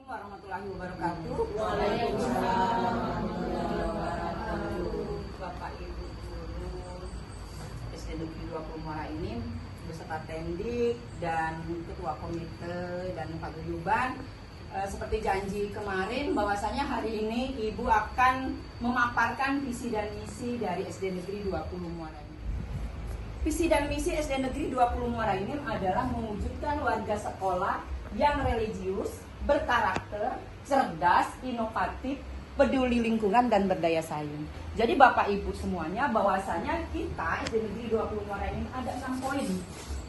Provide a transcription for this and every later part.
Warahmatullahi wabarakatuh. Waalaikumsalam warahmatullahi wabarakatuh. Bapak Ibu guru SD Negeri 20 Muara ini beserta Tendik dan Ketua Komite dan Paguyuban, seperti janji kemarin bahwasanya hari ini Ibu akan memaparkan visi dan misi dari SD Negeri 20 Muara ini. Visi dan misi SD Negeri 20 Muara ini adalah mewujudkan warga sekolah yang religius, berkarakter, cerdas, inovatif, peduli lingkungan, dan berdaya saing. Jadi Bapak Ibu semuanya, bahwasanya kita SD Negeri 20 Muara ini ada 6 poin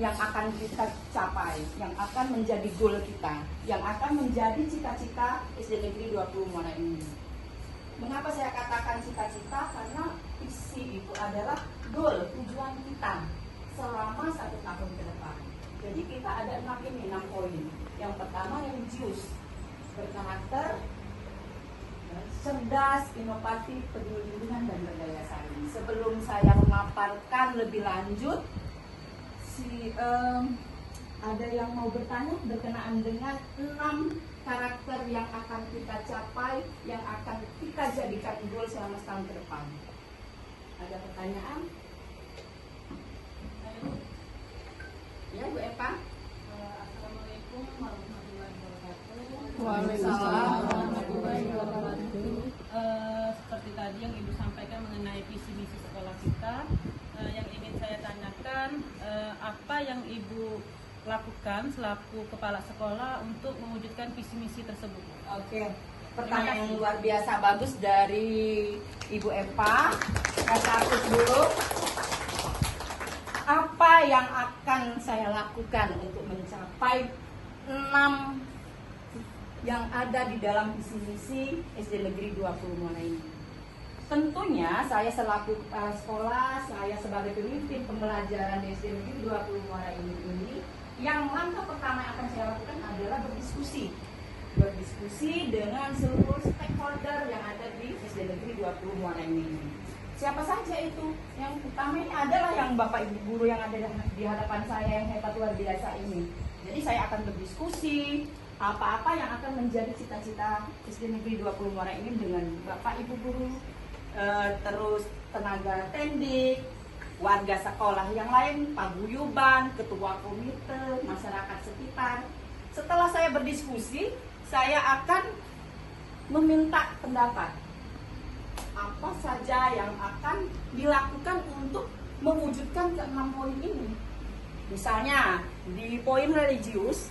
yang akan kita capai, yang akan menjadi goal kita, yang akan menjadi cita-cita SD Negeri 20 Muara ini. Mengapa saya katakan cita-cita? Karena visi itu adalah goal, tujuan kita selama 1 tahun ke depan. Jadi kita ada 6 poin. Yang pertama religius, berkarakter, cerdas, inovatif, peduli lingkungan, dan berdaya saing. Sebelum saya memaparkan lebih lanjut, ada yang mau bertanya berkenaan dengan 6 karakter yang akan kita capai, yang akan kita jadikan goal selama setahun ke depan. Ada pertanyaan? Ya, Bu Eva. Assalamualaikum warahmatullahi wabarakatuh. Waalaikumsalam warahmatullahi wabarakatuh. Seperti tadi yang Ibu sampaikan mengenai visi misi sekolah kita, yang ingin saya tanyakan, apa yang Ibu lakukan selaku kepala sekolah untuk mewujudkan visi misi tersebut? Oke, pertanyaan yang luar biasa bagus dari Ibu Eva. Saya akut dulu. Apa yang akan saya lakukan untuk mencapai 6 yang ada di dalam visi misi SD Negeri 20 Muara ini? Tentunya saya selaku kepala sekolah, saya sebagai pemimpin pembelajaran di SD Negeri 20 Muara ini, yang langkah pertama yang akan saya lakukan adalah berdiskusi dengan seluruh stakeholder yang ada di SD Negeri 20 Muara ini. Siapa saja itu? Yang utamanya adalah yang Bapak Ibu guru yang ada di hadapan saya yang hebat luar biasa ini. Jadi saya akan berdiskusi apa-apa yang akan menjadi cita-cita SD Negeri 20 Muara ini dengan Bapak Ibu guru, terus tenaga Tendik, warga sekolah yang lain, paguyuban, ketua komite, masyarakat sekitar. Setelah saya berdiskusi, saya akan meminta pendapat apa saja yang akan dilakukan untuk mewujudkan ke-6 poin ini. Misalnya di poin religius,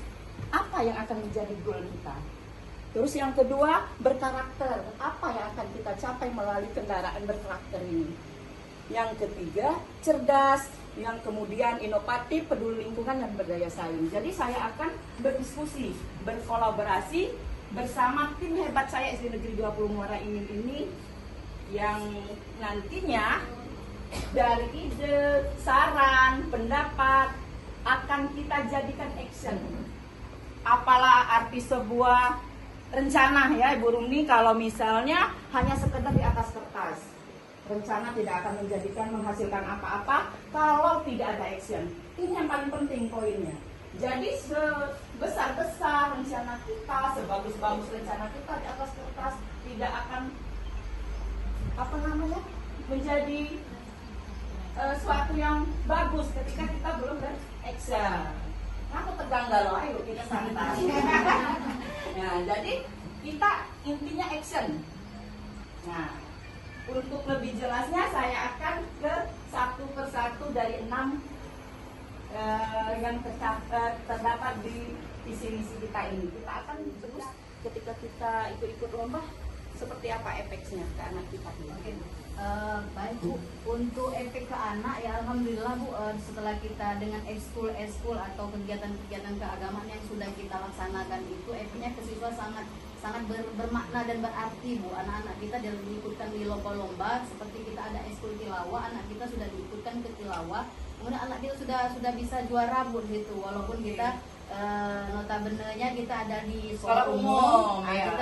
apa yang akan menjadi goal kita? Terus yang kedua, berkarakter, apa yang akan kita capai melalui kendaraan berkarakter ini? Yang ketiga, cerdas, yang kemudian inovatif, peduli lingkungan, dan berdaya saing. Jadi saya akan berdiskusi, berkolaborasi bersama tim hebat saya SD Negeri 20 Muara ini yang nantinya dari ide, saran, pendapat akan kita jadikan action. Apalah arti sebuah rencana ya Ibu Rumi kalau misalnya hanya sekedar di atas kertas. Rencana tidak akan menghasilkan apa-apa kalau tidak ada action. Ini yang paling penting poinnya. Jadi sebesar-besar rencana kita, sebagus-bagus rencana kita di atas kertas tidak akan menjadi suatu yang bagus ketika kita belum beraction. Aku tegang galau, ayo kita santai. Nah, jadi kita intinya action. Nah, untuk lebih jelasnya saya akan ke satu persatu dari 6 yang terdapat di visi misi kita ini. Kita akan terus ketika kita ikut lomba seperti apa efeknya ke anak kita. Oke, baik Bu. Untuk efek ke anak ya alhamdulillah Bu, setelah kita dengan ekskul atau kegiatan-kegiatan keagamaan yang sudah kita laksanakan itu efeknya ke siswa sangat bermakna dan berarti Bu. Anak-anak kita diikutkan di lomba-lomba seperti kita ada ekskul tilawah, anak kita sudah diikutkan ke tilawah. Kemudian anak kita sudah bisa juara Bu gitu, walaupun kita notabene-nya kita ada di sekolah umum, ya.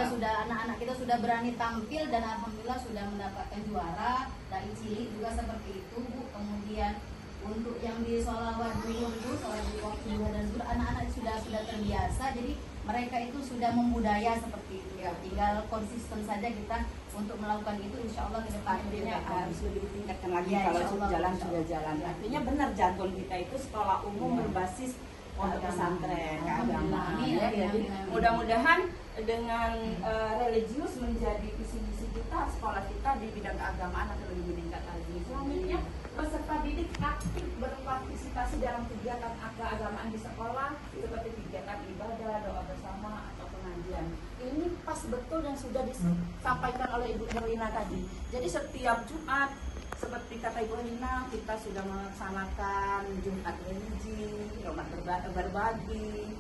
Anak-anak kita sudah berani tampil dan alhamdulillah sudah mendapatkan juara. Dari cilik juga seperti itu Bu. Kemudian untuk yang di sholawat dulu, sholat di waktu duha dan zuhur, anak-anak sudah terbiasa. Jadi mereka itu sudah membudaya seperti itu ya. Tinggal konsisten saja kita untuk melakukan itu, insya Allah ke depan Artinya harus lebih ditingkatkan lagi Ya, kalau insya Allah. jalan sudah jalan. Artinya benar jargon kita itu sekolah umum berbasis pondok pesantren keagamaan. Amin. Ya, jadi Amin. mudah-mudahan dengan religius menjadi visi misi kita, sekolah kita di bidang keagamaan akan lebih meningkat lagi. Selanjutnya peserta didik aktif berpartisipasi dalam kegiatan keagamaan di sekolah seperti kegiatan ibadah, doa bersama atau pengajian. Ini pas betul yang sudah disampaikan oleh Ibu Herlina tadi. Jadi setiap Jumat seperti kata Ibu Herlina, kita sudah melaksanakan Jumat religi, Jumat berbagi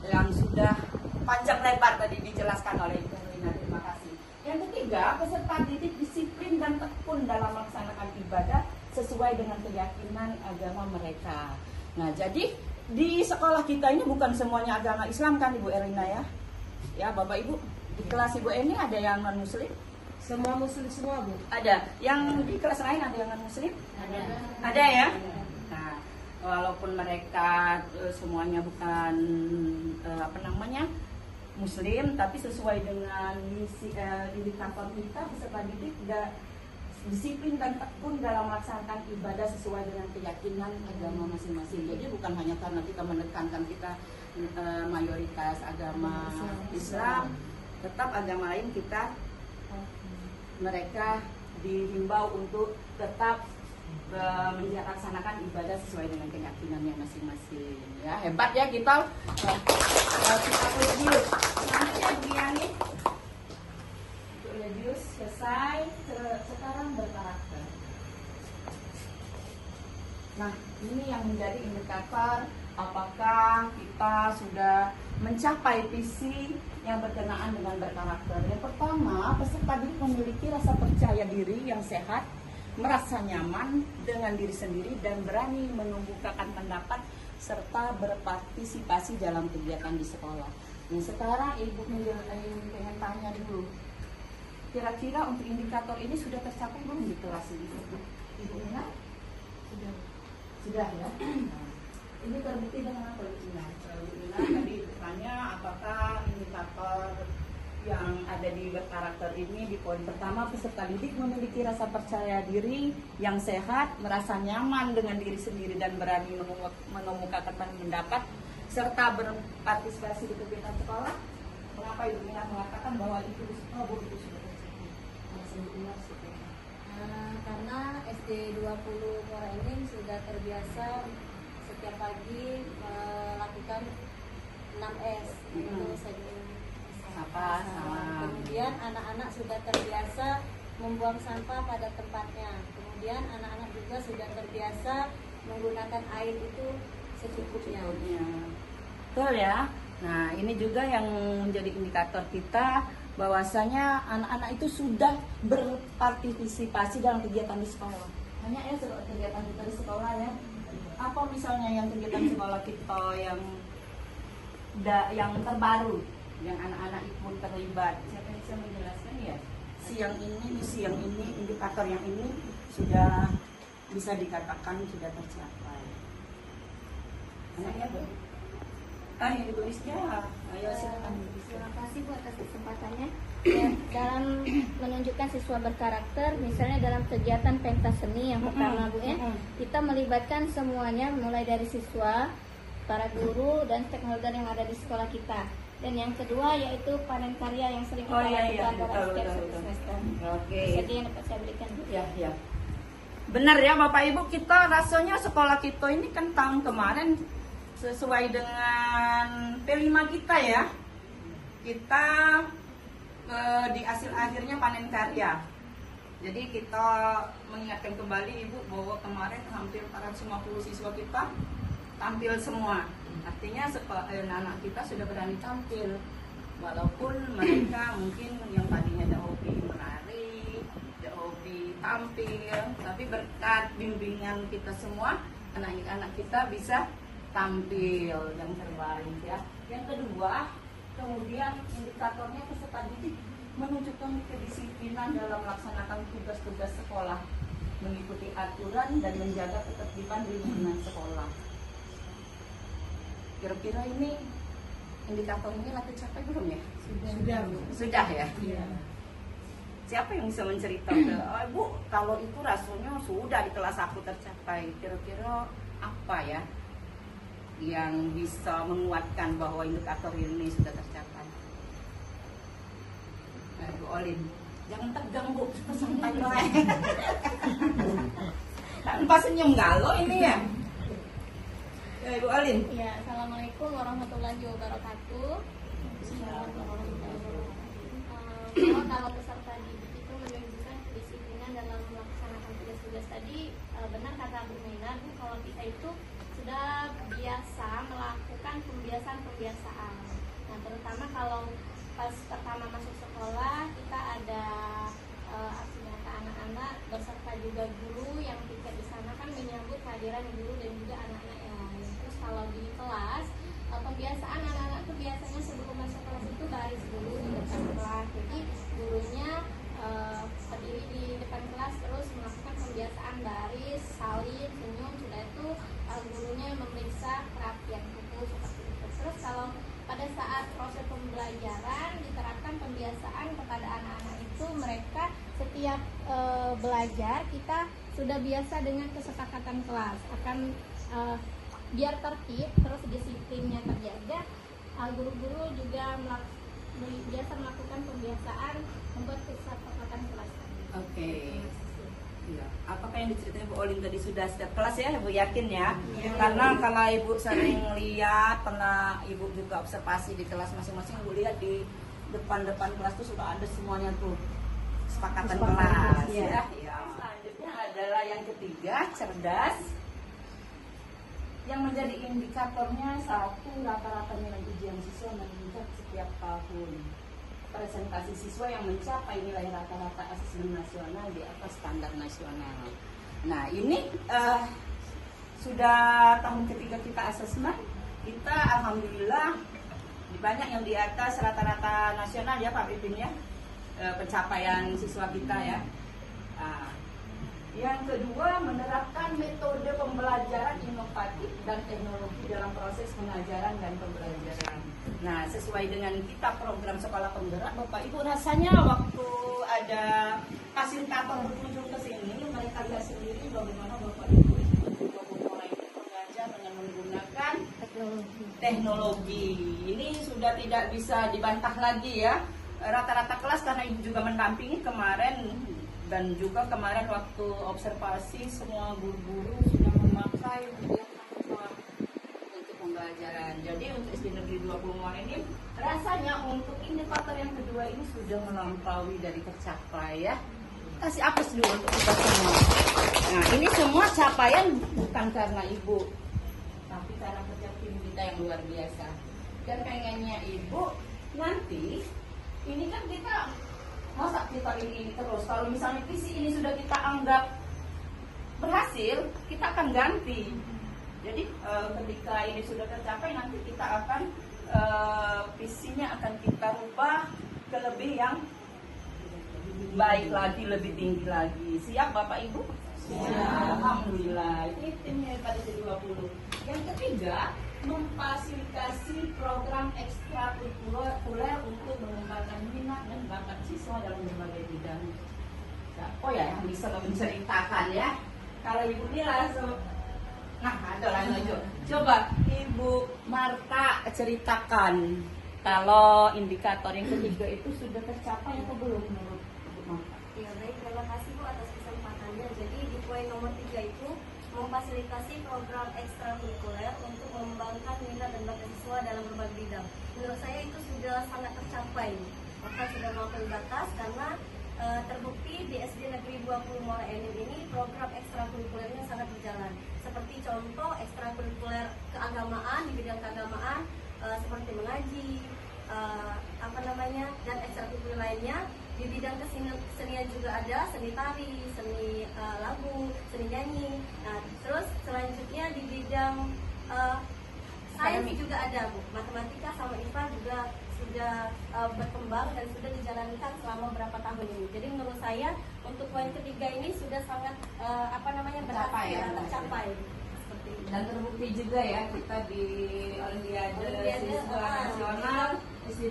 yang sudah panjang lebar tadi dijelaskan oleh Ibu Herlina. Terima kasih. Yang ketiga, peserta didik disiplin dan tekun dalam melaksanakan ibadah sesuai dengan keyakinan agama mereka. Nah, jadi di sekolah kita ini bukan semuanya agama Islam kan Ibu Erina ya? Ya, Bapak Ibu, di kelas Ibu ini ada yang non muslim? Semua muslim semua, Bu. Ada. Yang di kelas lain ada yang non muslim? Ada. Ada ya? Nah, walaupun mereka semuanya bukan muslim, tapi sesuai dengan misi indikator kita peserta didik disiplin dan tekun dalam melaksanakan ibadah sesuai dengan keyakinan agama masing-masing. Jadi bukan hanya karena kita menekankan kita mayoritas agama Islam, tetap agama lain kita mereka dihimbau untuk tetap melaksanakan ibadah sesuai dengan keyakinannya masing-masing. Ya, hebat ya kita religius. Nanti ya Diani. Untuk religius selesai, sekarang berkarakter. Nah, ini yang menjadi indikator apakah kita sudah mencapai visi yang berkenaan dengan berkarakter. Yang pertama, peserta didik memiliki rasa percaya diri yang sehat, merasa nyaman dengan diri sendiri dan berani mengemukakan pendapat serta berpartisipasi dalam kegiatan di sekolah. Nah, sekarang Ibu pengen tanya dulu, kira-kira untuk indikator ini sudah tercapai belum di kelas ini? Ibu Ina? Sudah ya. Nah, ini terbukti dengan apa Ibu Ina? Ibu Ina tadi bertanya apakah indikator yang ada di berkarakter ini di poin pertama, peserta didik memiliki rasa percaya diri yang sehat, merasa nyaman dengan diri sendiri dan berani mengemukakan pendapat serta berpartisipasi di kegiatan sekolah. Mengapa Ibu Ina mengatakan bahwa itu sudah tercapai? Karena SD 20 Muara Enim sudah terbiasa setiap pagi melakukan 6S, yaitu sebelum Sapa, salam. Kemudian anak-anak sudah terbiasa membuang sampah pada tempatnya. Kemudian anak-anak juga sudah terbiasa menggunakan air itu secukupnya. Betul ya. Nah, ini juga yang menjadi indikator kita bahwasanya anak-anak itu sudah berpartisipasi dalam kegiatan di sekolah. Banyak ya kegiatan kita di sekolah ya. Apa misalnya yang kegiatan sekolah kita yang terbaru, yang anak-anak ikut terlibat? Siapa yang bisa menjelaskan ya? Siang ini, indikator yang ini sudah bisa dikatakan sudah tercapai. Anaknya Bu? Ibu Rizka, ayo silakan. Terima kasih Bu atas kesempatannya. Ya, dalam menunjukkan siswa berkarakter, misalnya dalam kegiatan pentas seni yang pertama Bu ya, kita melibatkan semuanya mulai dari siswa, para guru dan stakeholder yang ada di sekolah kita. Dan yang kedua yaitu panen karya yang sering kita lakukan dalam setiap semester. Oke. Jadi yang dapat saya berikan Bu. Ya. Benar ya Bapak Ibu, kita rasanya sekolah kita ini kan tahun kemarin sesuai dengan P5 kita ya. Kita di hasil akhirnya panen karya. Jadi kita mengingatkan kembali Ibu bahwa kemarin hampir 450 siswa kita tampil semua. Artinya anak-anak kita sudah berani tampil. Walaupun mereka mungkin yang tadinya ada hobi menari, ada hobi tampil, tapi berkat bimbingan kita semua, anak-anak kita bisa tampil yang terbaik ya. Yang kedua, kemudian indikatornya peserta didik menunjukkan kedisiplinan dalam melaksanakan tugas-tugas sekolah, mengikuti aturan dan menjaga ketertiban di lingkungan sekolah. Kira-kira ini indikator inilah tercapai belum ya? Sudah, Bu. Sudah ya? Iya. Siapa yang bisa menceritakan? Oh, Bu, kalau itu rasanya sudah di kelas aku tercapai. Kira-kira apa ya yang bisa menguatkan bahwa indikator ini sudah tercapai? Nah, Bu Olin, jangan tegang Bu, santai lah. Tanpa senyum galau ini ya. Ya, Bu Olin. Ya, Assalamualaikum warahmatullahi wabarakatuh. Kalau peserta didik itu menunjukkan kedisiplinan dalam melaksanakan tugas-tugas tadi, benar kata Bu Mina, Bu, kalau kita itu sudah biasa melakukan pembiasaan. Nah, terutama kalau pas pertama masuk sekolah, kita ada artinya anak-anak beserta juga guru yang tiket di sana kan menyambut kehadiran guru dan juga anak-anak yang lain. Terus kalau di kelas, pembiasaan anak-anak itu biasanya sebelum masuk kelas itu baris dulu di depan kelas. Jadi gurunya berdiri di depan kelas terus melakukan pembiasaan baris, salin, senyum. Sudah itu gurunya memeriksa kerapian buku seperti itu. Terus kalau pada saat proses pembelajaran diterapkan pembiasaan kepada anak-anak itu, mereka setiap belajar kita sudah biasa dengan kesepakatan kelas akan biar tertib terus disiplinnya terjaga. Guru-guru juga biasa melakukan pembiasaan membuat kesepakatan kelas. Oke. Iya. Apakah yang diceritain Bu Olin tadi sudah setiap kelas ya, Ibu yakin ya? Iya. Karena kalau Ibu sering lihat, pernah Ibu juga observasi di kelas masing-masing, Ibu lihat di depan-depan kelas tuh sudah ada semuanya tuh kesepakatan kelas ya. Ya. Selanjutnya adalah yang ketiga, cerdas. Yang menjadi indikatornya satu, rata-rata nilai ujian siswa meningkat setiap tahun. Presentasi siswa yang mencapai nilai rata-rata asesmen nasional di atas standar nasional. Nah, ini sudah tahun ketiga kita asesmen. Kita alhamdulillah banyak yang di atas rata-rata nasional ya Pak Pipin ya, pencapaian siswa kita ya. Yang kedua, menerapkan metode pembelajaran inovatif dan teknologi dalam proses pengajaran dan pembelajaran. Nah, sesuai dengan kita program sekolah penggerak, Bapak Ibu rasanya waktu ada fasilitator berkunjung ke sini, mereka lihat sendiri bagaimana Bapak Ibu mulai mengajar dengan menggunakan teknologi. Ini sudah tidak bisa dibantah lagi ya. Rata-rata kelas, karena Ibu juga mendampingi kemarin, dan juga kemarin waktu observasi semua guru-guru sudah memakai media tanpa untuk pembelajaran. Jadi untuk SD Negeri 20 Muara ini rasanya untuk indikator yang kedua ini sudah melampaui dari tercapai ya. Kasih apes dulu untuk kita semua. Nah, ini semua capaian bukan karena Ibu, tapi karena kerja tim kita yang luar biasa. Dan pengennya Ibu nanti ini kan kita masa kita ini terus, kalau misalnya visi ini sudah kita anggap berhasil, kita akan ganti. Jadi ketika ini sudah tercapai, nanti kita akan visinya akan kita rubah ke lebih yang baik lagi, lebih tinggi lagi. Siap Bapak Ibu? Siap. Alhamdulillah. Ini timnya pada 20. Yang ketiga, memfasilitasi program ekstrakurikuler untuk mengembangkan minat dan bakat siswa dalam berbagai bidang. Oh ya, yang bisa menceritakan ya. Kalau Ibu ini langsung, nah ada langsung. Coba Ibu Marta ceritakan kalau indikator yang ketiga itu sudah tercapai atau belum menurut Ibu Marta? Ya baik, terima kasih Bu atas kesempatannya. Jadi di poin nomor 3 itu memfasilitasi program ekstrakurikuler untuk mengembangkan minat dan bakat siswa dalam berbagai bidang. Menurut saya itu sudah sangat tercapai, maka sudah melampaui batas karena terbukti di SD Negeri 20 Muara Enim ini program ekstrakurikulernya sangat berjalan. Seperti contoh ekstrakurikuler keagamaan di bidang keagamaan seperti mengaji, dan ekstrakurikuler lainnya. Di bidang kesenian juga ada seni tari, seni lagu, seni nyanyi. Nah, terus selanjutnya di bidang sains juga ada Bu. Matematika sama IPA juga sudah berkembang dan sudah dijalankan selama berapa tahun ini. Jadi menurut saya untuk poin ketiga ini sudah sangat Tercapai ya, tercapai. Seperti itu. Dan terbukti juga ya kita di Olimpiade Siswa Nasional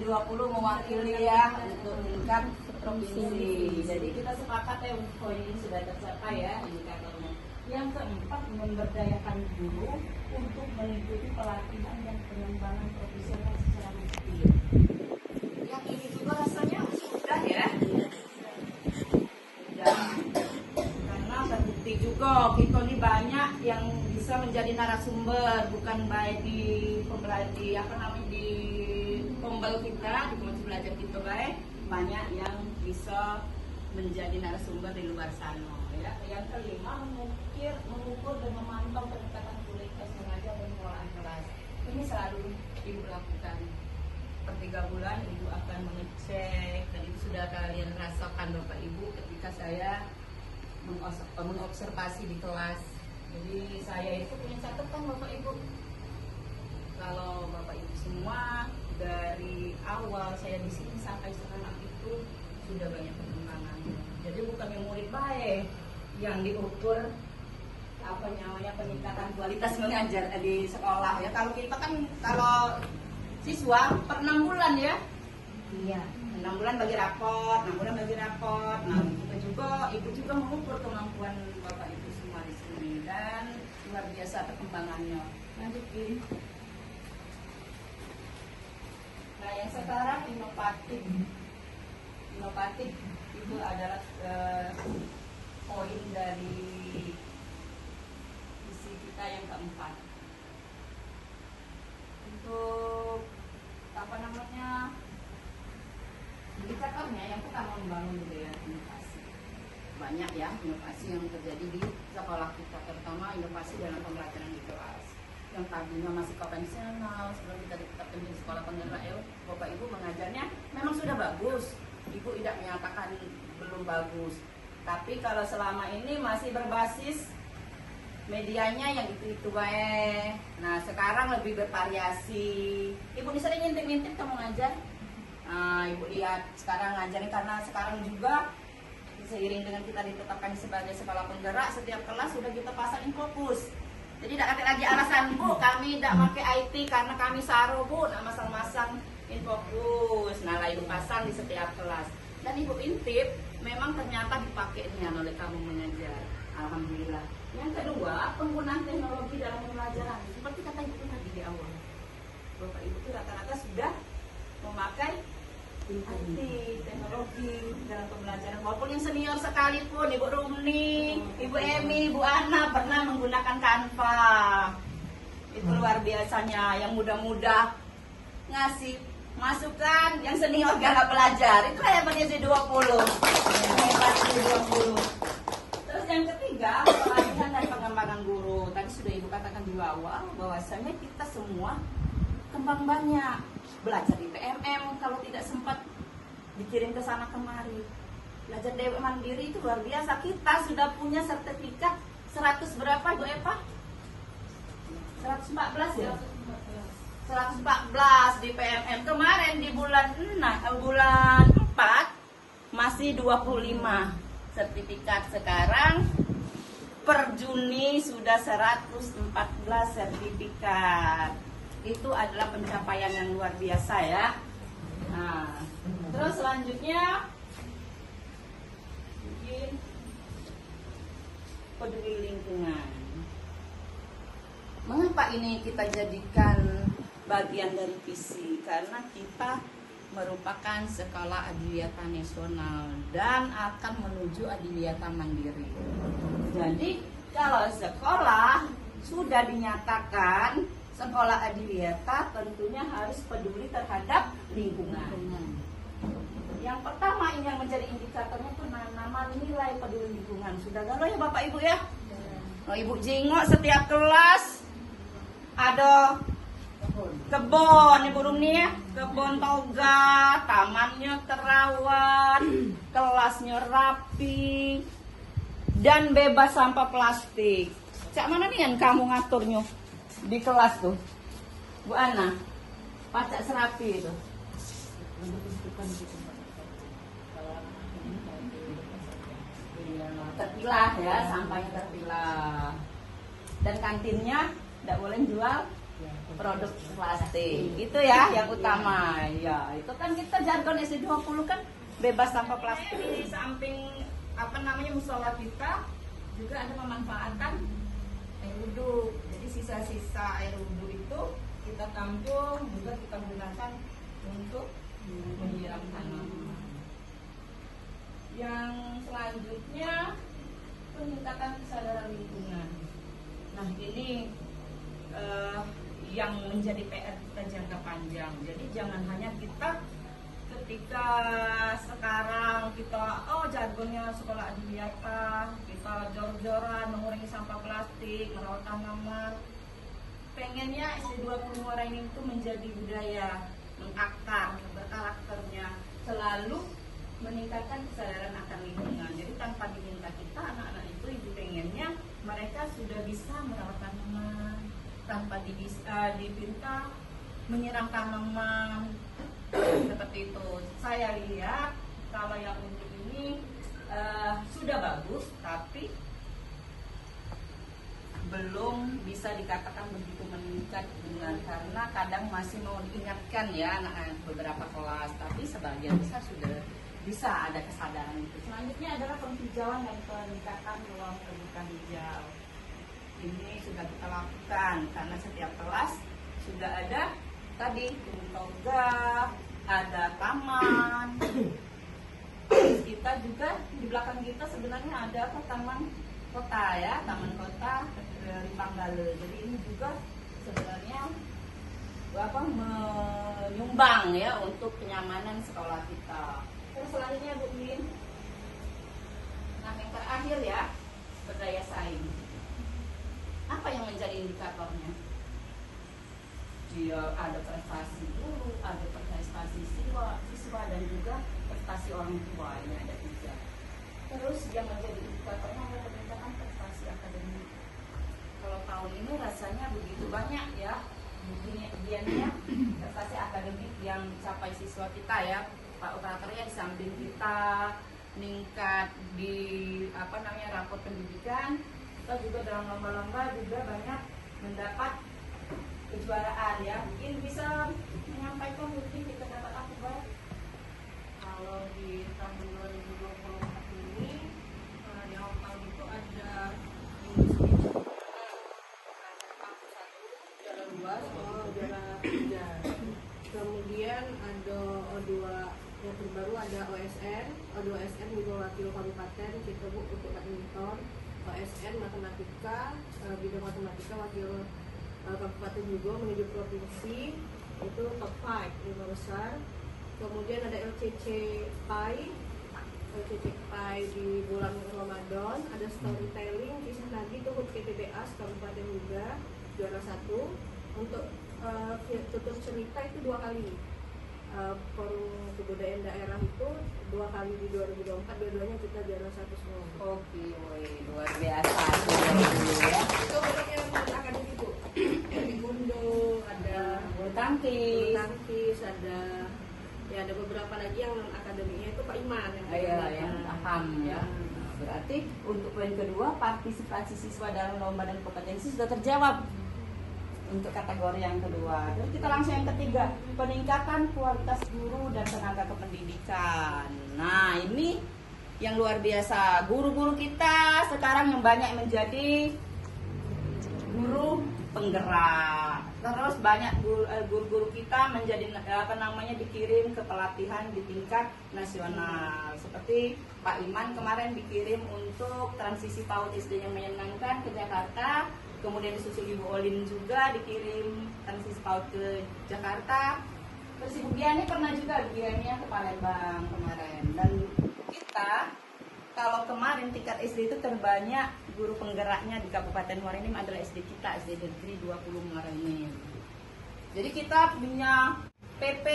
2020 mewakili ya untuk tingkat provinsi. Jadi kita sepakat ya poin ini sudah tercapai ya indikatornya. Yang keempat, memberdayakan guru untuk mengikuti pelatihan dan pengembangan profesional secara rutin. Yang ini juga rasanya sudah ya. Sudah. Karena terbukti juga kita ini banyak yang bisa menjadi narasumber, bukan baik di pombel kita, di komunitas belajar kita baik, banyak yang bisa menjadi narasumber di luar sana. Ya. Yang kelima, mengukur dan memantau peningkatan kualitas mengajar dan pengelolaan kelas. Ini selalu Ibu lakukan. Per 3 bulan Ibu akan mengecek, dan itu sudah kalian rasakan Bapak Ibu ketika saya mengobservasi di kelas. Jadi saya itu punya catatan Bapak Ibu. Kalau Bapak Ibu semua dari awal saya di sini sampai sekarang itu sudah banyak perkembangan. Jadi bukan yang murid baik yang diukur apa namanya peningkatan kualitas mengajar di sekolah ya. Kalau kita kan kalau siswa per 6 bulan ya. Iya. 6 bulan bagi rapot, 6 bulan bagi rapot. Nah, Ibu juga mengukur kemampuan Bapak Ibu semua di sini dan luar biasa perkembangannya. Lanjutin. Nah, yang sekarang inovatif. Inovatif itu adalah poin dari visi kita yang keempat. Untuk apa namanya? Indikatornya yang pertama membangun budaya inovasi. Banyak ya inovasi yang terjadi di sekolah kita, terutama inovasi dalam pembelajaran di kelas. Yang tadinya masih konvensional, sebelum kita ditetapkan di sekolah penggerak ya, Bapak Ibu mengajarnya memang sudah bagus. Ibu tidak menyatakan belum bagus. Tapi kalau selama ini masih berbasis medianya yang itu baik. Nah, sekarang lebih bervariasi. Ibu ini sering ngintip-ngintip kamu ngajar. Nah, Ibu lihat sekarang ngajarnya karena sekarang juga seiring dengan kita ditetapkan sebagai sekolah penggerak, setiap kelas sudah kita pasangin fokus. Jadi tidak ada lagi alasan, Bu, kami tidak pakai IT karena kami saro, Bu, nak masang-masang infokus. Nah, lah Ibu pasang di setiap kelas. Dan Ibu intip, memang ternyata dipakai nih oleh kamu mengajar. Alhamdulillah. Yang kedua, penggunaan teknologi dalam pembelajaran. Seperti kata Ibu tadi di awal. Bapak Ibu itu rata-rata sudah memakai IT, teknologi dalam pembelajaran. Walaupun yang senior sekalipun, Ibu Rumni, Ibu Emi, Ibu Ana pernah menggunakan Canva. Itu luar biasanya. Yang muda-muda ngasih masukan, yang senior gak belajar. Itu hebatnya G20. Hebat G20. Terus yang ketiga, pelatihan dan pengembangan guru. Tadi sudah Ibu katakan di awal bahwasanya kita semua kembang banyak. Belajar di PMM, kalau tidak sempat dikirim ke sana kemari. Belajar DW mandiri itu luar biasa. Kita sudah punya sertifikat 100 berapa Ibu Eva? 114 ya? 114 di PMM. Kemarin di bulan 4 masih 25 sertifikat. Sekarang per Juni sudah 114 sertifikat. Itu adalah pencapaian yang luar biasa ya. Nah, terus selanjutnya mungkin peduli lingkungan. Mengapa ini kita jadikan bagian dari visi? Karena kita merupakan sekolah adiwiyata nasional dan akan menuju adiwiyata mandiri. Jadi kalau sekolah sudah dinyatakan sekolah adiwiyata, tentunya harus peduli terhadap lingkungan. Yang pertama ini yang menjadi indikatornya penanaman nilai peduli lingkungan. Sudah galau ya Bapak Ibu ya? Oh, Ibu jengok setiap kelas ada kebun, Ibu Rumni ya, kebun toga, tamannya terawat, kelasnya rapi, dan bebas sampah plastik. Cak mana nih yang kamu ngaturnya di kelas tuh, Bu Ana? Pacak serapi itu. Terpilah ya, sampahnya terpilah. Dan kantinnya tidak boleh jual produk plastik. Itu ya yang utama. Ya, itu kan kita jargon SD20 kan bebas sampah plastik. Di samping apa namanya musola kita juga ada memanfaatkan air wudhu. Jadi sisa-sisa air wudhu itu kita tampung juga kita gunakan untuk menyiram tanaman. Yang selanjutnya peningkatan kesadaran lingkungan. Nah ini yang menjadi PR kita jangka panjang. Jadi jangan hanya kita ketika sekarang kita jargonnya sekolah adiwiyata, kita jor-joran mengurangi sampah plastik, merawat tanaman. Pengennya SD20 Muara ini itu menjadi budaya, mengakar, berkarakternya, selalu meningkatkan kesadaran akan lingkungan. Jadi tanpa diminta kita, anak-anak itu ibu pengennya mereka sudah bisa merawat tanaman, tanpa dipinta menyiram tanaman seperti itu. Saya lihat kalau yang untuk ini sudah bagus, tapi belum bisa dikatakan begitu meningkat dengan karena kadang masih mau diingatkan ya anak-anak beberapa kelas, tapi sebagian besar sudah bisa ada kesadaran itu. Selanjutnya adalah penghijauan dan peningkatan ruang terbuka hijau. Ini sudah kita lakukan karena setiap kelas sudah ada tadi toga, ada taman. Terus kita juga di belakang kita sebenarnya ada taman kota ya, taman kota Lipanggale. Jadi ini juga sebenarnya menyumbang ya untuk kenyamanan sekolah kita. Terus selanjutnya Bu Min. Nah yang terakhir ya, berdaya saing. Apa yang menjadi indikatornya? Dia ada prestasi guru, ada prestasi siswa dan juga prestasi orang tua. Ini ada 3. Terus yang menjadi indikatornya adalah peningkatan prestasi akademik. Kalau tahun ini rasanya begitu banyak ya ujiannya prestasi akademik yang dicapai siswa kita ya. Pak operatornya di samping kita meningkat di rapor pendidikan, kita juga dalam lomba-lomba juga banyak mendapat kejuaraan ya. Mungkin bisa menyampaikan mungkin kita dapat akibat kalau di tahun 2024 ini yang tahun itu ada juara luas, juara 3. Kemudian ada O2 yang terbaru, ada O2SN juga wakil kabupaten kita Bu untuk badminton, OSN matematika, bidang matematika wakil kabupaten juga menuju provinsi itu top 5 5 besar. Kemudian ada LCC PAI di bulan Ramadan, ada storytelling kisah Nabi itu PTBA kabupaten juga juara 1. Untuk tutur cerita itu 2 kali. Forum kebudayaan daerah itu 2 kali di 2024, dua-duanya kita juara 1 semua. Oke, luar biasa. Itu banyak yang akademik Bu. Taekwondo, ada Bulu bulu tangkis. tangkis, ada beberapa lagi yang non akademiknya itu Pak Iman yang Yang paham ya. Berarti untuk poin kedua, partisipasi siswa dalam lomba dan kompetensi sudah terjawab untuk kategori yang kedua. Terus kita langsung yang ketiga, peningkatan kualitas guru dan tenaga kependidikan. Nah ini yang luar biasa, guru-guru kita sekarang yang banyak menjadi guru penggerak. Terus banyak guru-guru kita menjadi dikirim ke pelatihan di tingkat nasional. Seperti Pak Iman kemarin dikirim untuk transisi PAUD SD yang menyenangkan ke Jakarta. Kemudian disusul Ibu Olin juga dikirim transisi PAUD ke Jakarta. Terus Ibu Giani pernah juga dikirimnya ke Palembang kemarin. Dan kita kalau kemarin tingkat SD itu terbanyak guru penggeraknya di Kabupaten Muara Enim adalah SD kita, SD Negeri 20 Muara Enim. Jadi kita punya PP,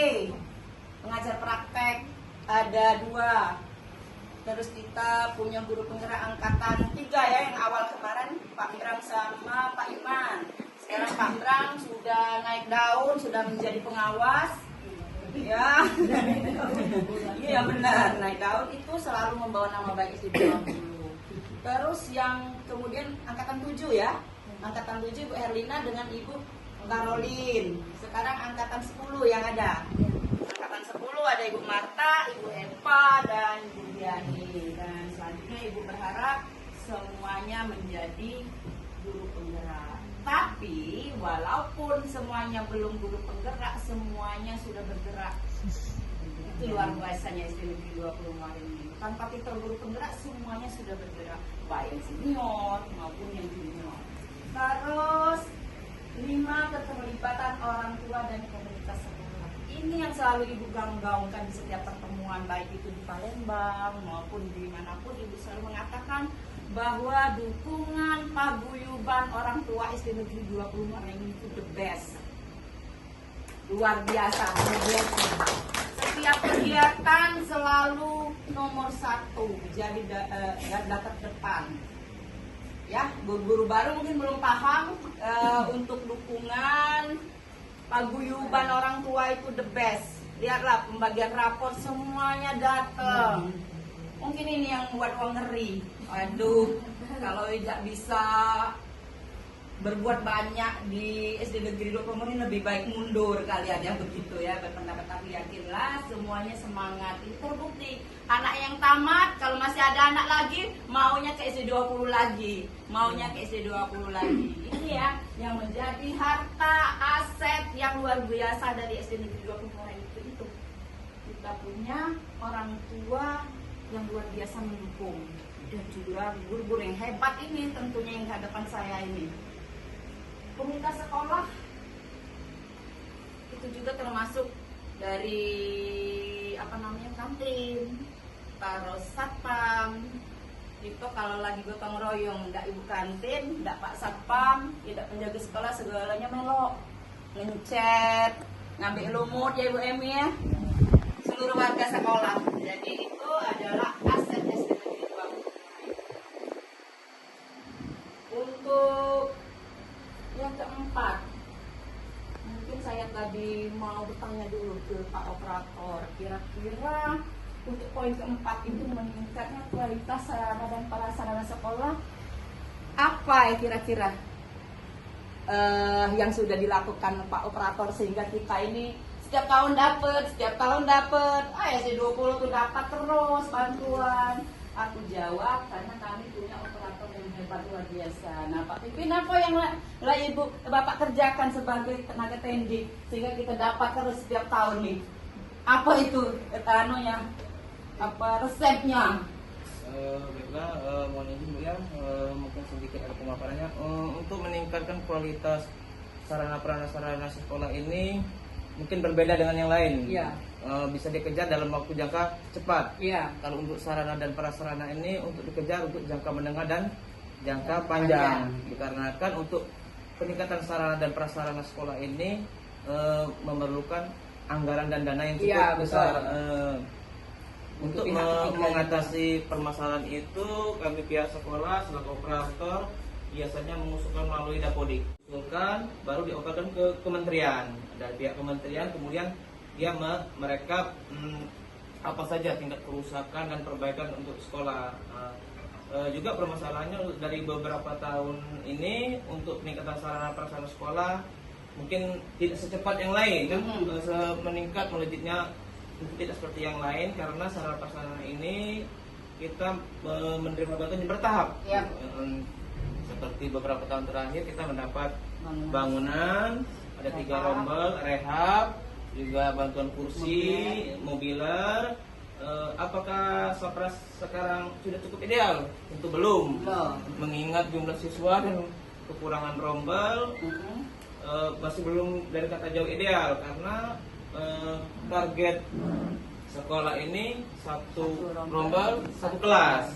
pengajar praktek, ada 2. Terus kita punya guru penggerak angkatan 3 ya, yang awal kemarin Pak Imran sama Pak Iman. Sekarang Pak Imran sudah naik daun, sudah menjadi pengawas. Ya, iya benar. Naik daun itu selalu membawa nama baik SD 20. Terus yang kemudian angkatan 7 ya, angkatan 7 Ibu Herlina dengan Ibu Karolin. Sekarang angkatan 10 yang ada. Angkatan 10 ada Ibu Marta, Ibu Eva, dan Ibu Diani. Dan selanjutnya Ibu berharap semuanya menjadi guru penggerak. Tapi walaupun semuanya belum guru penggerak, semuanya sudah bergerak. Itu luar biasanya SD Negeri 20 kemarin ini. Tanpa titel guru penggerak, semuanya sudah bergerak, baik senior maupun yang junior. Terus 5, keterlibatan orang tua dan komunitas sekolah. Ini yang selalu Ibu gaung-gaungkan di setiap pertemuan, baik itu di Palembang maupun dimanapun. Ibu selalu mengatakan bahwa dukungan paguyuban orang tua SD Negeri 20 Marengi itu the best. Luar biasa, luar biasa. Setiap kegiatan selalu nomor 1, jadi garda terdepan. Ya, guru-guru baru mungkin belum paham untuk dukungan paguyuban orang tua itu the best. Lihatlah pembagian rapor semuanya datang. Mungkin ini yang membuat uang ngeri. Aduh, kalau tidak bisa berbuat banyak di SD Negeri 20 ini lebih baik mundur kalian ya, begitu ya berpendapat. Tapi yakinlah semuanya semangat. Ini terbukti anak yang tamat kalau masih ada anak lagi maunya ke SD 20 lagi, maunya ke SD 20 lagi. Ini ya yang menjadi harta aset yang luar biasa dari SD Negeri 20 itu. Kita punya orang tua yang luar biasa mendukung, dan juga guru-guru yang hebat ini tentunya yang di hadapan saya ini. Komunitas sekolah itu juga termasuk dari kantin, terus satpam. Itu kalau lagi gotong royong, nggak ibu kantin, nggak pak satpam, tidak penjaga sekolah, segalanya melok, ngencet, ngambil lumut ya Ibu Emi ya, seluruh warga sekolah. Jadi itu adalah aset SD Negeri 20. Untuk yang keempat, mungkin saya tadi mau bertanya dulu ke Pak Operator, kira-kira untuk poin keempat itu meningkatnya kualitas sarana dan prasarana sekolah, apa ya kira-kira yang sudah dilakukan Pak Operator sehingga kita ini setiap tahun dapat, SD 20 tuh dapat terus bantuan. Aku jawab karena kami punya operator yang hebat luar biasa. Nah Pak Pipin, apa yang Ibu Bapak kerjakan sebagai tenaga tendik sehingga kita dapat terus setiap tahun nih? Apa itu apa resepnya? Baiklah, mohon izin Bu ya, mungkin sedikit ada pemaparannya. Untuk meningkatkan kualitas sarana prasarana sekolah ini mungkin berbeda dengan yang lain. Iya. Bisa dikejar dalam waktu jangka cepat. Iya. Kalau untuk sarana dan prasarana ini untuk dikejar untuk jangka menengah dan jangka panjang. Dikarenakan untuk peningkatan sarana dan prasarana sekolah ini memerlukan anggaran dan dana yang cukup besar. Untuk mengatasi permasalahan itu, kami pihak sekolah selaku operator biasanya mengusulkan melalui Dapodik, baru dioperasikan ke kementerian. Dari pihak kementerian kemudian mereka apa saja tingkat kerusakan dan perbaikan untuk sekolah. Juga permasalahannya dari beberapa tahun ini untuk peningkatan sarana prasarana sekolah mungkin tidak secepat yang lain kan, meningkat melejitnya mungkin tidak seperti yang lain karena sarana prasarana ini kita menerima bantuan yang bertahap. Seperti beberapa tahun terakhir kita mendapat bangunan, ada 3 rombel, rehab, juga bantuan kursi, mobiler. Apakah Sapras sekarang sudah cukup ideal? Tentu belum. Mengingat jumlah siswa dan kekurangan rombel, masih belum dari kata jauh ideal karena target sekolah ini 1 rombel 1 kelas.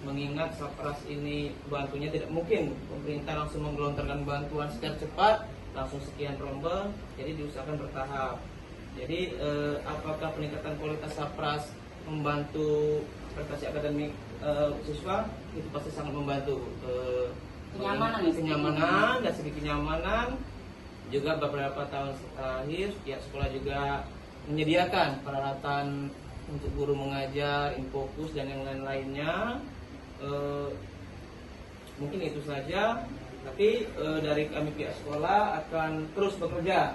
Mengingat Sapras ini bantunya tidak mungkin pemerintah langsung menggelontorkan bantuan secara cepat langsung sekian rombel, jadi diusahakan bertahap. Jadi apakah peningkatan kualitas Sapras membantu prestasi akademik siswa? Itu pasti sangat membantu kenyamanan dan segi kenyamanan. Juga beberapa tahun terakhir pihak sekolah juga menyediakan peralatan untuk guru mengajar, infokus dan yang lain-lainnya. Mungkin itu saja. Tapi dari kami pihak sekolah akan terus bekerja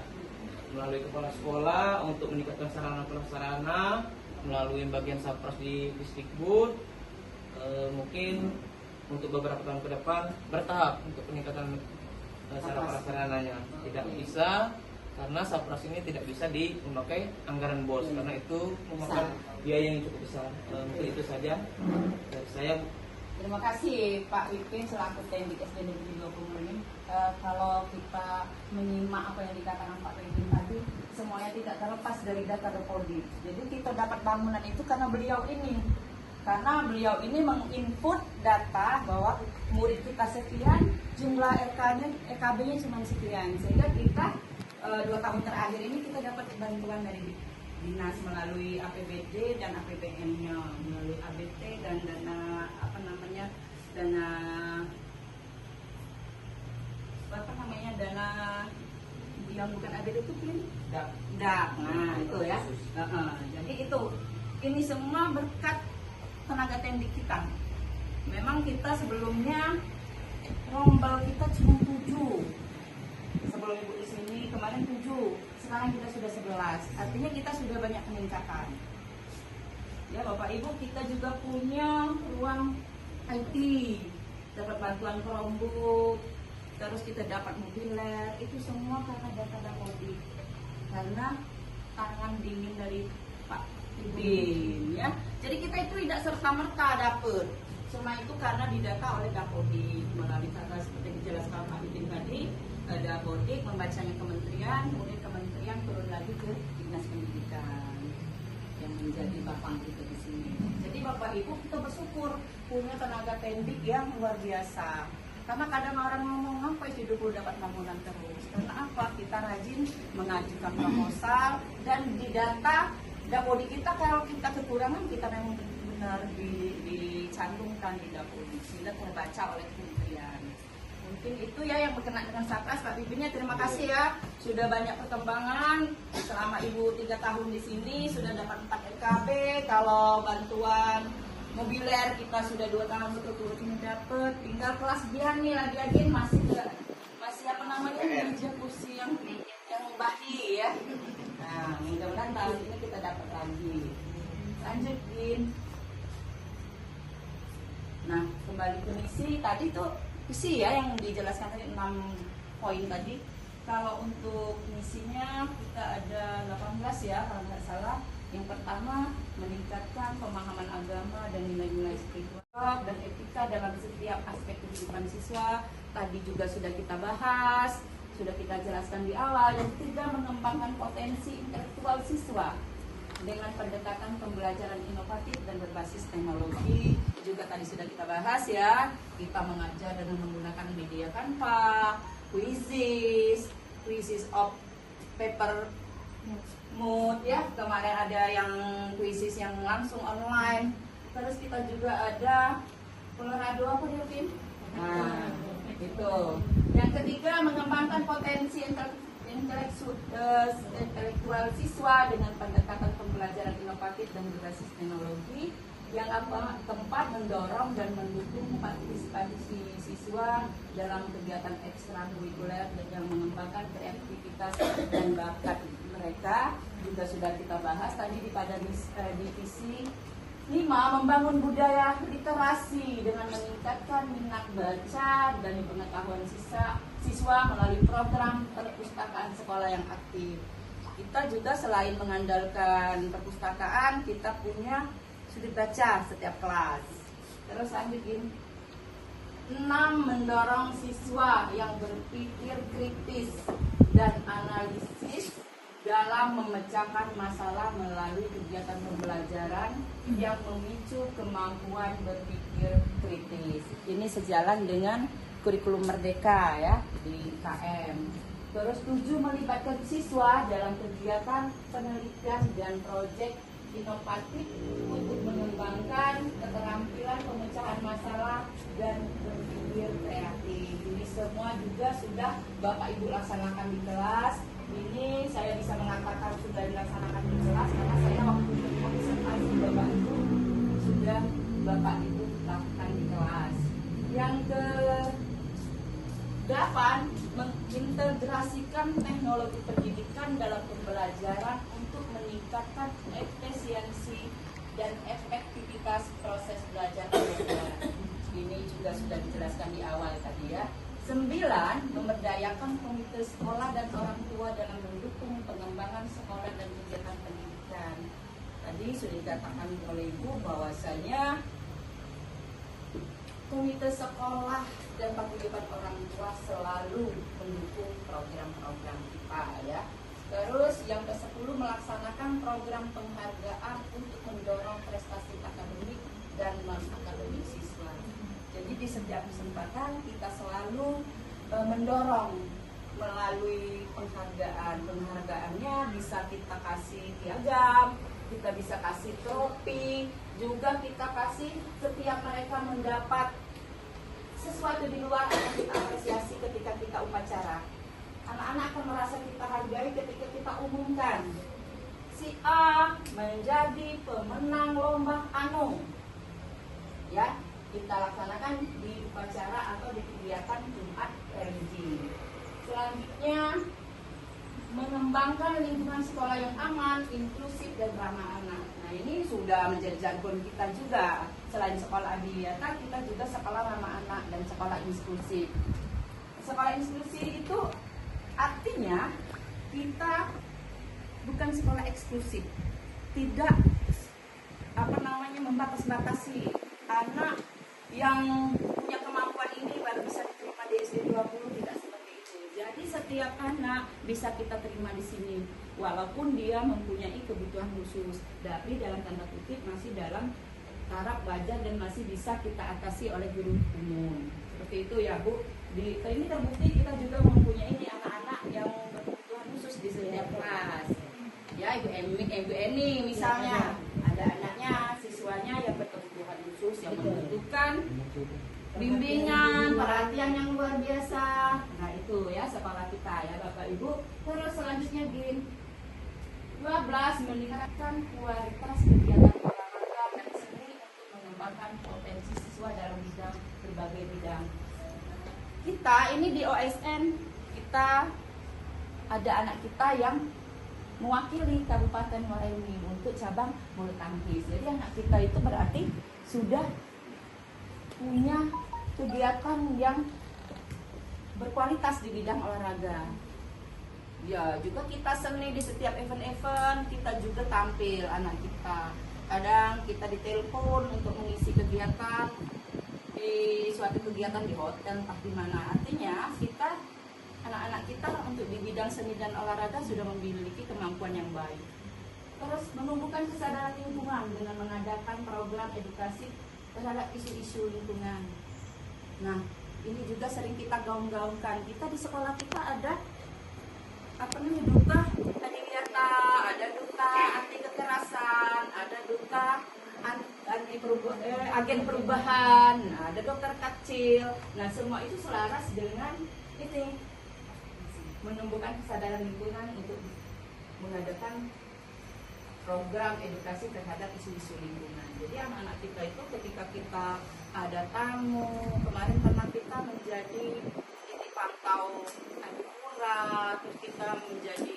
melalui kepala sekolah untuk meningkatkan sarana prasarana melalui bagian Sapras di Distrik-Bud. Mungkin untuk beberapa tahun ke depan bertahap untuk peningkatan sarana prasarananya. Tidak bisa karena Sapras ini tidak bisa memakai anggaran BOS karena itu memakan biaya yang cukup besar. Mungkin itu saja dari saya. Terima kasih Pak Ipin selaku Tendik SD Negeri 20 ini. Kalau kita menyimak apa yang dikatakan Pak Ipin tadi, semuanya tidak terlepas dari data Dapodi. Jadi kita dapat bangunan itu karena beliau ini. Karena beliau ini menginput data bahwa murid kita sekian, jumlah EKB-nya cuma sekian. Sehingga kita 2 tahun terakhir ini kita dapat bantuan dari dinas melalui APBD dan APBN-nya, melalui ABT dan dana dana yang bukan ABD itu DAP. Nah itu ya. Jadi itu ini semua berkat tenaga tendik kita. Memang kita sebelumnya rombel kita cuma 7. Sebelum ibu di sini kemarin 7. Sekarang kita sudah 11. Artinya kita sudah banyak peningkatan. Ya Bapak Ibu, kita juga punya ruang IT, dapat bantuan Chromebook, terus kita dapat mobiler. Itu semua karena data Dapodi, karena tangan dingin dari Pak Ibin ya. Jadi kita itu tidak serta merta dapat, semua itu karena didata oleh Dapodi melalui kata seperti dijelaskan Pak Ibin tadi. Dapodi membacanya kementerian, kemudian kementerian turun lagi ke dinas pendidikan yang menjadi bapang kita di sini. Jadi Bapak Ibu, kita bersyukur punya tenaga tendik yang luar biasa. Karena kadang orang ngomong apa isi 20 dapat bangunan terus. Karena apa? Kita rajin mengajukan proposal dan di data Dapodi kita, kalau kita kekurangan kita memang benar dicantumkan di Dapodi sehingga terbaca oleh kementerian. Mungkin itu ya yang berkenaan dengan Sapras. Pak Bibinnya terima kasih ya, sudah banyak perkembangan selama Ibu 3 tahun di sini, sudah dapat 4 LKB. Kalau bantuan mobiler kita sudah 2 tahun berturut-turut ini dapat. Tinggal kelas biar nih lagi masih apa namanya meja kursi yang bahi ya. Nah mudah-mudahan tahun ini kita dapat lagi. Lanjutin. Nah kembali ke misi tadi tuh. Misi ya yang dijelaskan tadi 6 poin tadi. Kalau untuk misinya kita ada 18 ya kalau nggak salah. Yang pertama meningkatkan pemahaman agama dan nilai-nilai spiritual dan etika dalam setiap aspek kehidupan siswa. Tadi juga sudah kita bahas, sudah kita jelaskan di awal. Yang ketiga mengembangkan potensi intelektual siswa dengan pendekatan pembelajaran inovatif dan berbasis teknologi. Juga tadi sudah kita bahas ya, kita mengajar dengan menggunakan media Canva, quizzes of paper mood ya, kemarin ada yang quizzes yang langsung online. Terus kita juga ada Colorado apa dia Pin? Nah itu. Yang ketiga mengembangkan potensi intelektual siswa dengan pendekatan pembelajaran inovatif dan berbasis teknologi. Yang keempat mendorong dan mendukung partisipasi siswa dalam kegiatan ekstrakurikuler yang mengembangkan kreativitas dan bakat mereka. Juga sudah kita bahas tadi pada divisi 5, membangun budaya literasi dengan meningkatkan minat baca dan pengetahuan siswa melalui program perpustakaan sekolah yang aktif. Kita juga selain mengandalkan perpustakaan, kita punya sudut baca setiap kelas. Terus lanjutin. 6, mendorong siswa yang berpikir kritis dan analisis dalam memecahkan masalah melalui kegiatan pembelajaran yang memicu kemampuan berpikir kritis. Ini sejalan dengan kurikulum Merdeka ya di KM. Terus 7, melibatkan siswa dalam kegiatan penelitian dan proyek inovatif untuk mengembangkan keterampilan pemecahan masalah dan berpikir kreatif. Ini semua juga sudah Bapak Ibu laksanakan di kelas. Ini saya bisa mengatakan sudah dilaksanakan di kelas karena saya waktu observasi Bapak Ibu sudah Bapak Ibu lakukan di kelas. Yang meningkatkan efisiensi dan efektivitas proses belajar mengajar. Ini juga sudah dijelaskan di awal tadi ya. 9. Memberdayakan komite sekolah dan orang tua dalam mendukung pengembangan sekolah dan kegiatan pendidikan. Tadi sudah dikatakan oleh Ibu bahwasanya komite sekolah dan paguyuban orang tua selalu mendukung program-program kita ya. Terus yang ke-10 melaksanakan program penghargaan untuk mendorong prestasi akademik dan non-akademik siswa. Jadi di setiap kesempatan kita selalu mendorong melalui penghargaan. Penghargaannya bisa kita kasih piagam, kita bisa kasih trofi, juga kita kasih setiap mereka mendapat sesuatu di luar akan kita apresiasi ketika kita upacara. Anak-anak akan merasa kita hargai ketika kita umumkan si A menjadi pemenang lomba anu. Ya, kita laksanakan di upacara atau di kegiatan Jumat religi. Selanjutnya, mengembangkan lingkungan sekolah yang aman, inklusif, dan ramah anak. Nah, ini sudah menjadi jargon kita juga. Selain sekolah abiyata, kita juga sekolah ramah anak dan sekolah inklusif. Sekolah inklusif itu artinya kita bukan sekolah eksklusif, tidak membatas-batasi anak yang punya kemampuan ini baru bisa diterima di SD 20, tidak seperti itu. Jadi setiap anak bisa kita terima di sini walaupun dia mempunyai kebutuhan khusus, tapi dalam tanda kutip masih dalam taraf wajar dan masih bisa kita atasi oleh guru umum. Seperti itu ya Bu. Ini terbukti kita juga mempunyai anak-anak yang berkebutuhan khusus di setiap kelas. Ya, Ibu Eni misalnya, ada anaknya, siswanya yang berkebutuhan khusus yang membutuhkan bimbingan, perhatian yang luar biasa. Nah, itu ya sekolah kita ya Bapak Ibu. Terus selanjutnya Gin 12 meningkatkan kualitas kegiatan olahraga dan seni untuk mengembangkan potensi siswa dalam berbagai bidang. Kita ini di OSN, kita ada anak kita yang mewakili Kabupaten Muara Enim untuk cabang bulu tangkis. Jadi anak kita itu berarti sudah punya kegiatan yang berkualitas di bidang olahraga. Ya, juga kita seni di setiap event-event, kita juga tampil anak kita. Kadang kita ditelepon untuk mengisi kegiatan di suatu kegiatan di hotel entah di mana. Artinya kita anak-anak kita untuk di bidang seni dan olahraga sudah memiliki kemampuan yang baik. Terus menumbuhkan kesadaran lingkungan dengan mengadakan program edukasi terhadap isu-isu lingkungan. Nah, ini juga sering kita gaung-gaungkan. Kita di sekolah kita ada duta adiwiyata, ada duta anti kekerasan, ada duta agen perubahan, ada dokter kecil. Nah, semua itu selaras dengan ini menumbuhkan kesadaran lingkungan untuk mengadakan program edukasi terhadap isu-isu lingkungan. Jadi anak-anak kita itu ketika kita ada tamu, kemarin pernah kita menjadi ini pantau adipura, terus kita menjadi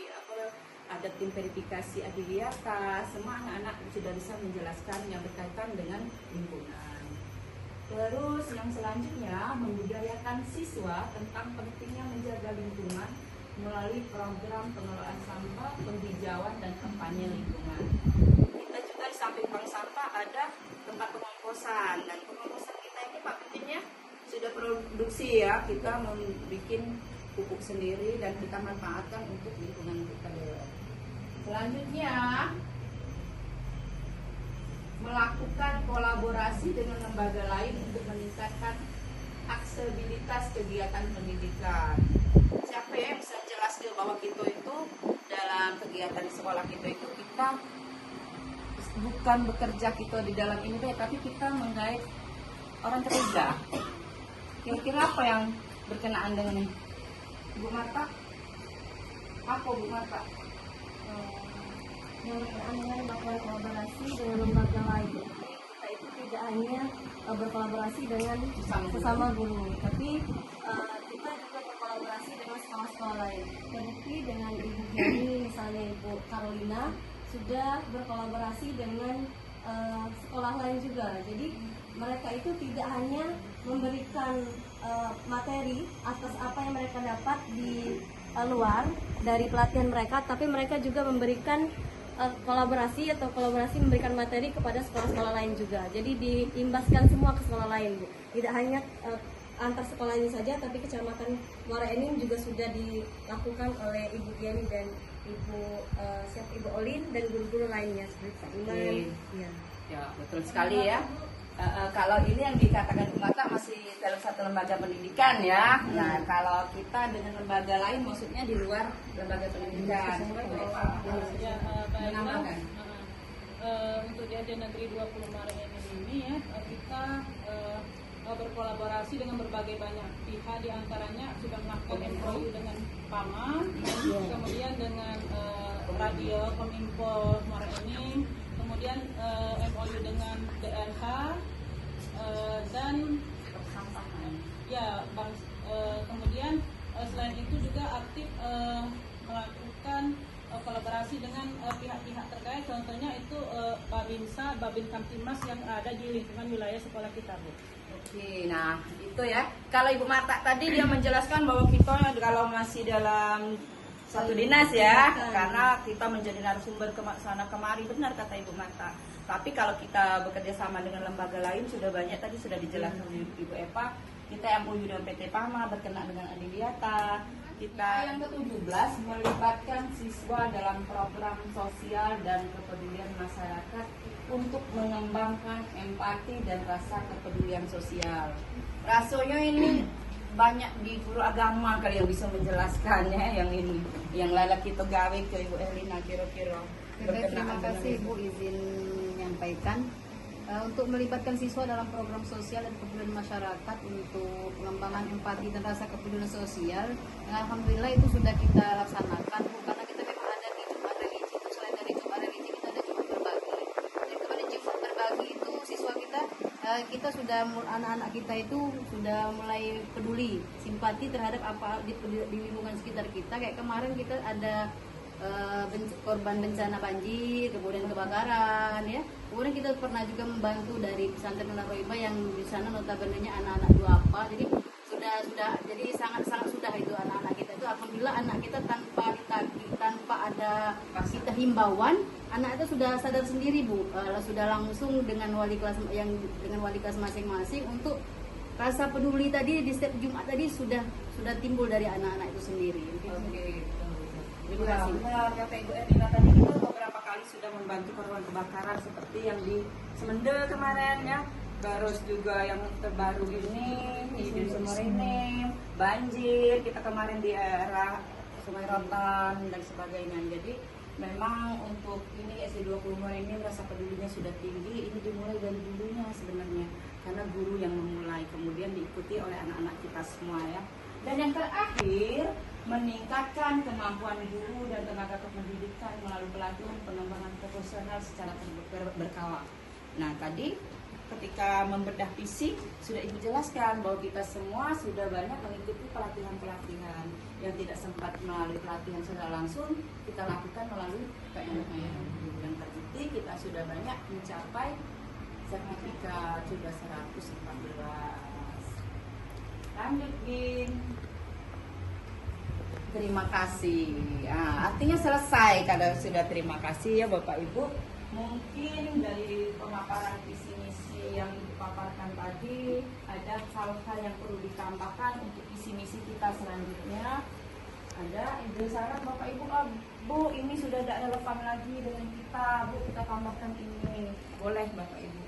ada tim verifikasi adiwiyata, semua anak-anak sudah bisa menjelaskan yang berkaitan dengan lingkungan. Terus yang selanjutnya membudayakan siswa tentang pentingnya menjaga lingkungan melalui program pengelolaan sampah, penghijauan, dan kampanye lingkungan. Kita juga di samping bank sampah ada tempat pengomposan, dan pengomposan kita ini Pak Ketimnya sudah produksi ya, kita membuat pupuk sendiri dan kita manfaatkan untuk lingkungan kita. Selanjutnya melakukan kolaborasi dengan lembaga lain untuk meningkatkan aksesibilitas kegiatan pendidikan. Siapa yang bisa jelaskan bahwa kita itu dalam kegiatan di sekolah kita itu kita bukan bekerja kita di dalam ini tapi kita menggait orang ketiga. Kira-kira apa yang berkenaan dengan ini? Bu Marta? Apa Bu Marta? Yang berkenaan melakukan kolaborasi dengan lembaga lain. Kita itu tidak hanya berkolaborasi dengan sesama guru, tapi kita juga berkolaborasi dengan sekolah-sekolah lain. Terbukti dengan Ibu Gani, misalnya Ibu Carolina, sudah berkolaborasi dengan sekolah lain juga. Jadi mereka itu tidak hanya memberikan materi atas apa yang mereka dapat di luar dari pelatihan mereka, tapi mereka juga memberikan kolaborasi memberikan materi kepada sekolah-sekolah lain juga. Jadi diimbaskan semua ke sekolah lain, Bu. Tidak hanya antar sekolah ini saja, tapi Kecamatan Muara Enim juga sudah dilakukan oleh Ibu Diani dan Ibu Olin dan guru-guru lainnya seperti Pak Iman. Ya. Ya, betul sekali ya. Kalau ini yang dikatakan Bu Marta masih dalam satu lembaga pendidikan ya. Nah, kalau kita dengan lembaga lain maksudnya di luar lembaga pendidikan. Ya, Pak Iman, Menambahkan. untuk di Adia Negeri 20 Muara Enim ini ya, kita berkolaborasi dengan berbagai banyak pihak, diantaranya sudah melakukan MOU dengan PAMA, kemudian dengan Radio Kominfo Muara Enim, kemudian MOU dengan DRH, dan ya kemudian selain itu juga aktif melakukan kolaborasi dengan pihak-pihak terkait, contohnya itu Babinsa, Babin Kamtimas yang ada di lingkungan wilayah sekolah kita, Bu. Oke, nah itu ya. Kalau Ibu Marta tadi dia menjelaskan bahwa kita kalau masih dalam satu dinas ya, karena kita menjadi narasumber ke sana kemari, benar kata Ibu Marta. Tapi kalau kita bekerja sama dengan lembaga lain sudah banyak, tadi sudah dijelaskan Ibu Eva. Kita MOU dengan PT PAMA, berkenaan dengan Adiwiata. Kita yang ke-17 melibatkan siswa dalam program sosial dan kepedulian masyarakat untuk mengembangkan empati dan rasa kepedulian sosial. Rasanya ini banyak di guru agama kali yang bisa menjelaskannya yang ini. Yang lala kita gawe ke Ibu Elina kira-kira. Terima kasih Bu, izin menyampaikan. Untuk melibatkan siswa dalam program sosial dan kepedulian masyarakat untuk pengembangan empati dan rasa kepedulian sosial, alhamdulillah itu sudah kita laksanakan, Bu, karena kita memang ada di Jumat Religi. Itu selain dari Jumat Religi kita ada Jumat Berbagi. Dan kepada Jumat Berbagi itu siswa kita sudah, anak-anak kita itu sudah mulai peduli, simpati terhadap apa di lingkungan sekitar kita. Kayak kemarin kita ada korban bencana banjir, kemudian kebakaran ya. Kemudian kita pernah juga membantu dari pesantren Nona Roiba yang di sana notabene-nya anak-anak duafa. Jadi sudah jadi sangat sudah itu anak-anak kita itu, alhamdulillah anak kita tanpa ditagih, tanpa ada kita himbauan, anak itu sudah sadar sendiri, Bu. Sudah langsung dengan wali kelas masing-masing untuk rasa peduli tadi di setiap Jumat tadi sudah timbul dari anak-anak itu sendiri. Oke. Terima kasih. Benar kata Ibu Elina tadi, kita beberapa kali sudah membantu korban kebakaran seperti yang di Semende kemarin ya. Terus juga yang terbaru ini di Sumur ini banjir, kita kemarin di daerah Sungai Rotan dan sebagainya. Jadi memang untuk ini SD20 ini rasa pedulinya sudah tinggi. Ini dimulai dari dulunya sebenarnya, karena guru yang memulai, kemudian diikuti oleh anak-anak kita semua ya. Dan yang terakhir, meningkatkan kemampuan guru dan tenaga kependidikan melalui pelatihan pengembangan profesional secara berkala. Nah tadi ketika membedah fisik sudah Ibu jelaskan bahwa kita semua sudah banyak mengikuti pelatihan-pelatihan yang tidak sempat melalui pelatihan secara langsung, kita lakukan melalui PNM. Dan terbukti kita sudah banyak mencapai sertifikat sudah 114. Lanjut, Bin. Terima kasih. Nah, artinya selesai kalau sudah terima kasih ya Bapak Ibu. Mungkin dari pemaparan visi misi yang dipaparkan tadi ada hal-hal yang perlu ditambahkan untuk visi misi kita selanjutnya. Ada Ibu Sarah, Bapak Ibu, Bu ini sudah tidak relevan lagi dengan kita, Bu kita tambahkan ini. Boleh Bapak Ibu.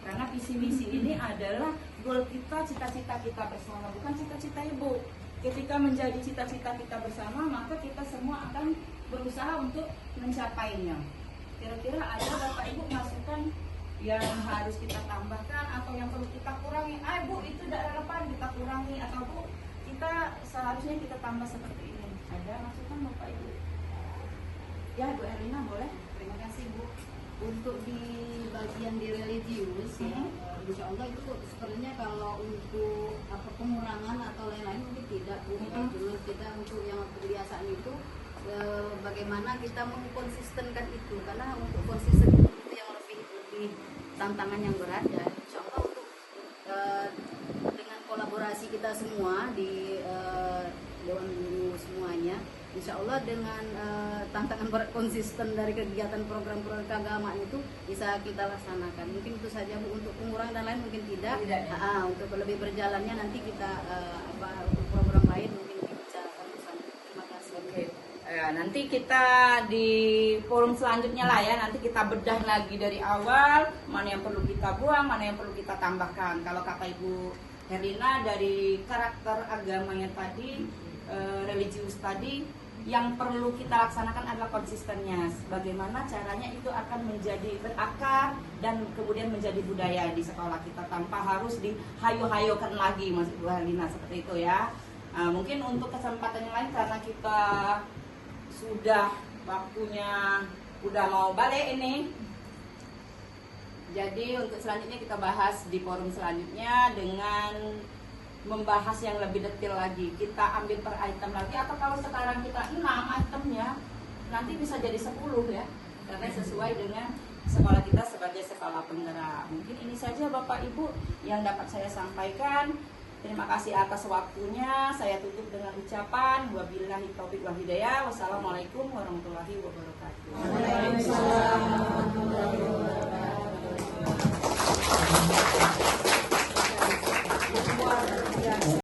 Karena visi misi ini adalah goal kita, cita-cita kita bersama, bukan cita-cita Ibu. Ketika menjadi cita-cita kita bersama, maka kita semua akan berusaha untuk mencapainya. Kira-kira ada Bapak Ibu masukan yang harus kita tambahkan atau yang perlu kita kurangi? Bu itu tidak relevan, kita kurangi, atau Bu kita seharusnya kita tambah seperti ini. Ada masukan Bapak Ibu? Ya Bu Elina boleh. Terima kasih Bu. Untuk di bagian di religius ya, insya Allah itu sebenarnya kalau untuk pengurangan atau lain-lain mungkin tidak Bu. Cuma kita untuk yang kebiasaan itu bagaimana kita mengkonsistenkan itu, karena untuk konsisten itu yang lebih tantangan yang berat ya. Insya Allah untuk dengan kolaborasi kita semua di Dewan Guru semuanya, insya Allah dengan tantangan berat konsisten dari kegiatan program-program keagamaan itu bisa kita laksanakan. Mungkin itu saja Bu, untuk pengurangan dan lain mungkin tidak. Tidak, ya. Untuk lebih berjalannya nanti kita untuk program lain mungkin dibicarakan bersama. Terima kasih. Oke. Nanti kita di forum selanjutnya lah ya, nanti kita bedah lagi dari awal, mana yang perlu kita buang, mana yang perlu kita tambahkan. Kalau kata Ibu Herlina, dari karakter agamanya tadi, religius tadi, yang perlu kita laksanakan adalah konsistennya. Bagaimana caranya itu akan menjadi berakar dan kemudian menjadi budaya di sekolah kita tanpa harus dihayu-hayukan lagi, Mas Ibu Herlina, seperti itu ya. Mungkin untuk kesempatan yang lain karena kita sudah waktunya udah mau balik ini. Jadi untuk selanjutnya kita bahas di forum selanjutnya dengan membahas yang lebih detail lagi. Kita ambil per item lagi, atau kalau sekarang kita 6 itemnya nanti bisa jadi 10 ya. Karena sesuai dengan sekolah kita sebagai sekolah penggerak. Mungkin ini saja Bapak Ibu yang dapat saya sampaikan. Terima kasih atas waktunya. Saya tutup dengan ucapan wabillahi taufiq wal hidayah. Wassalamualaikum warahmatullahi wabarakatuh. Waalaikumsalam.